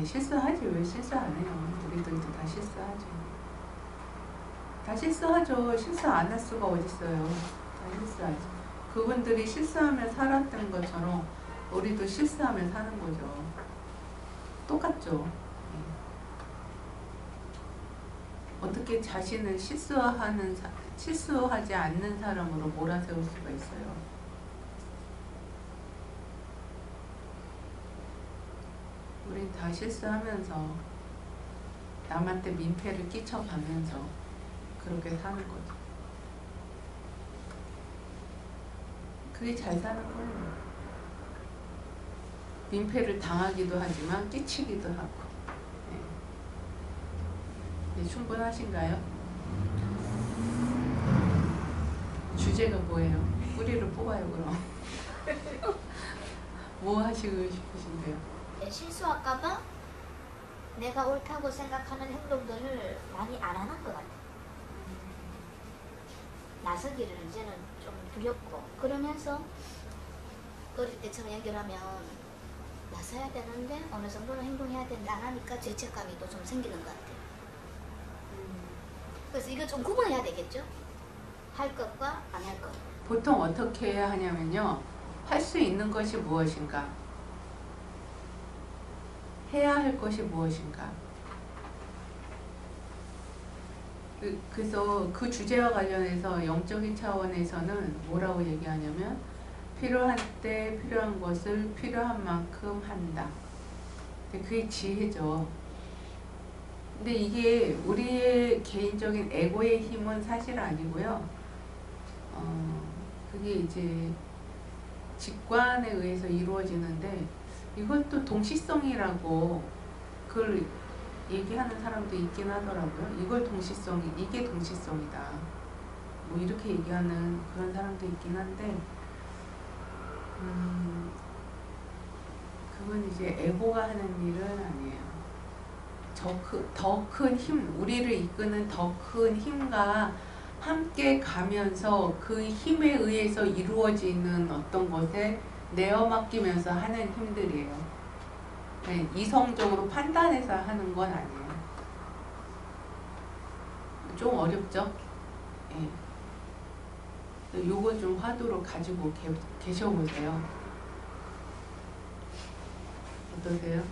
실수하지. 왜 실수 안 해요? 우리들도 다 실수하죠. 다 실수하죠. 실수 안 할 수가 어딨어요. 다 실수하지. 그분들이 실수하며 살았던 것처럼 우리도 실수하며 사는 거죠. 똑같죠. 어떻게 자신을 실수하지 않는 사람으로 몰아세울 수가 있어요. 우린 다 실수하면서 남한테 민폐를 끼쳐가면서 그렇게 사는 거죠. 그게 잘 사는 거예요. 민폐를 당하기도 하지만 끼치기도 하고. 네, 충분하신가요? 주제가 뭐예요? 뿌리를 뽑아요 그럼. 뭐 하시고 싶으신데요? 실수할까봐 내가 옳다고 생각하는 행동들을 많이 안 하는 것 같아요. 나서기를 이제는 좀 두렵고, 그러면서 어릴 때처럼 연결하면 나서야 되는데 어느 정도는 행동해야 되는데 안 하니까 죄책감이 또 좀 생기는 것 같아요. 그래서 이거 좀 구분해야 되겠죠? 할 것과 안 할 것. 보통 어떻게 해야 하냐면요, 할 수 있는 것이 무엇인가, 해야 할 것이 무엇인가. 그래서 그 주제와 관련해서 영적인 차원에서는 뭐라고 얘기하냐면, 필요한 때 필요한 것을 필요한 만큼 한다. 그게 지혜죠. 근데 이게 우리의 개인적인 에고의 힘은 사실 아니고요. 그게 이제 직관에 의해서 이루어지는데, 이것도 동시성이라고 그걸 얘기하는 사람도 있긴 하더라고요. 이게 동시성이다. 뭐 이렇게 얘기하는 그런 사람도 있긴 한데, 그건 이제 에고가 하는 일은 아니에요. 더 큰 힘, 우리를 이끄는 더 큰 힘과 함께 가면서 그 힘에 의해서 이루어지는 어떤 것에 내어 맡기면서 하는 힘들이에요. 네, 이성적으로 판단해서 하는 건 아니에요. 좀 어렵죠? 네. 요거 좀 화두로 가지고 계셔보세요. 어떠세요?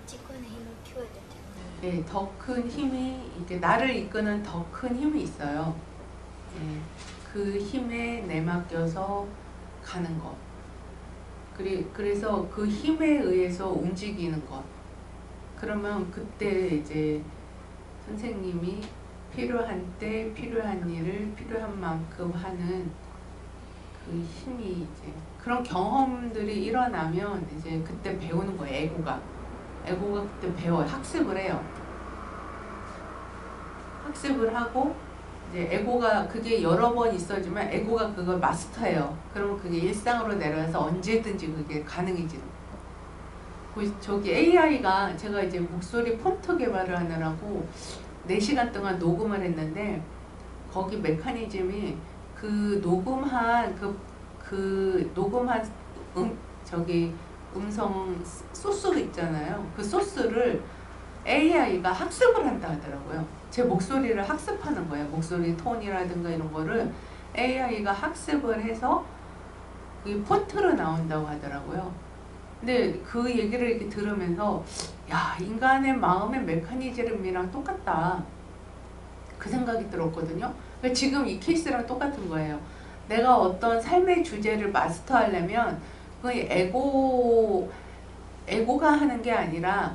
직관의 힘을 키워야 될 텐데. 네, 더 큰 힘이, 이렇게 나를 이끄는 더 큰 힘이 있어요. 네, 그 힘에 내맡겨서 가는 것. 그래서 그 힘에 의해서 움직이는 것. 그러면 그때 이제 선생님이 필요한 때 필요한 일을 필요한 만큼 하는 그 힘이 이제, 그런 경험들이 일어나면 이제 그때 배우는 거예요. 에고가 그때 배워요. 학습을 해요. 학습을 하고, 이제 에고가 그게 여러 번 있어지만 에고가 그걸 마스터해요. 그러면 그게 일상으로 내려와서 언제든지 그게 가능해지는 거예요. 저기 AI가, 제가 이제 목소리 폰트 개발을 하느라고 4시간 동안 녹음을 했는데, 거기 메커니즘이 그 녹음한 음성 소스 있잖아요. 그 소스를 AI가 학습을 한다 하더라고요. 제 목소리를 학습하는 거예요. 목소리 톤이라든가 이런 거를 AI가 학습을 해서 그 폰트로 나온다고 하더라고요. 근데 그 얘기를 이렇게 들으면서, 야, 인간의 마음의 메커니즘이랑 똑같다, 그 생각이 들었거든요. 그러니까 지금 이 케이스랑 똑같은 거예요. 내가 어떤 삶의 주제를 마스터하려면 그 에고가 하는 게 아니라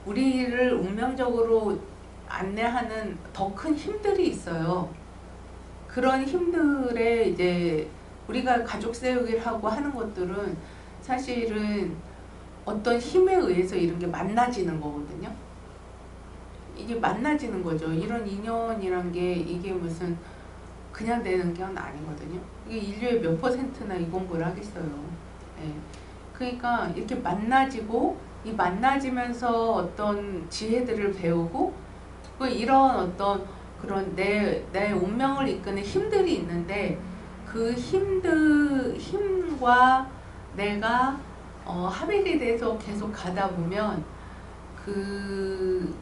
우리를 운명적으로 안내하는 더 큰 힘들이 있어요. 그런 힘들에 이제 우리가 가족 세우기를 하고 하는 것들은 사실은 어떤 힘에 의해서 이런 게 만나지는 거거든요. 이게 만나지는 거죠. 이런 인연이란 게 이게 무슨 그냥 되는 게 아니거든요. 이게 인류의 몇 %나 이 공부를 하겠어요. 네. 그러니까 이렇게 만나지고, 이 만나지면서 어떤 지혜들을 배우고, 이런 어떤 그런 내 운명을 이끄는 힘들이 있는데, 그 힘과 내가 합일이 돼서 계속 가다 보면 그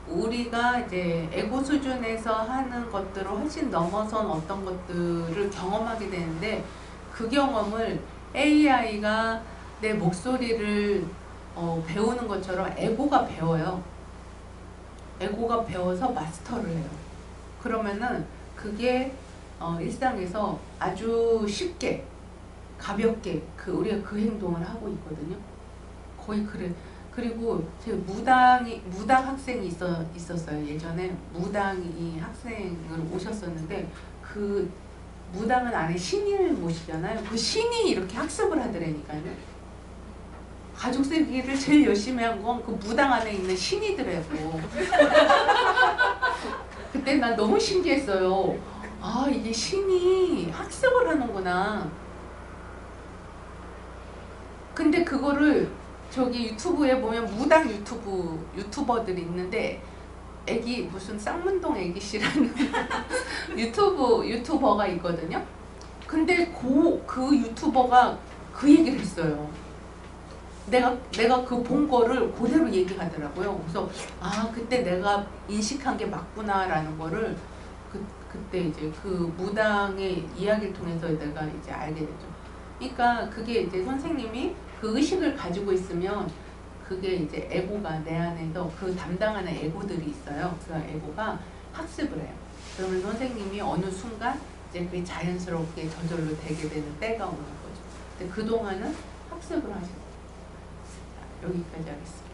우리가 이제 에고 수준에서 하는 것들을 훨씬 넘어선 어떤 것들을 경험하게 되는데 그 경험을 AI가 내 목소리를 배우는 것처럼 에고가 배워요. 에고가 배워서 마스터를 해요. 그러면은 그게 일상에서 아주 쉽게 가볍게 우리가 그 행동을 하고 있거든요. 거의 그래. 그리고 제 무당 학생이 있었어요. 예전에 무당이 학생을 오셨었는데 그 무당은 안에 신을 모시잖아요. 그 신이 이렇게 학습을 하더라니까요. 가족 세기를 제일 열심히 한 건 그 무당 안에 있는 신이더라고. 그때 난 너무 신기했어요. 아, 이게 신이 학습을 하는구나. 근데 그거를 저기 유튜브에 보면 무당 유튜버들이 있는데 애기 무슨 쌍문동 애기씨라는 유튜버가 있거든요. 근데 그 유튜버가 그 얘기를 했어요. 내가 그 본 거를 그대로 얘기하더라고요. 그래서 아, 그때 내가 인식한 게 맞구나라는 거를 그때 이제 그 무당의 이야기를 통해서 내가 이제 알게 되죠. 그러니까 그게 이제 선생님이 그 의식을 가지고 있으면 그게 이제 에고가 내 안에서 그 담당하는 에고들이 있어요. 그 에고가 학습을 해요. 그러면 선생님이 어느 순간 이제 그게 자연스럽게 저절로 되게 되는 때가 오는 거죠. 근데 그동안은 학습을 하시고 여기까지 하겠습니다.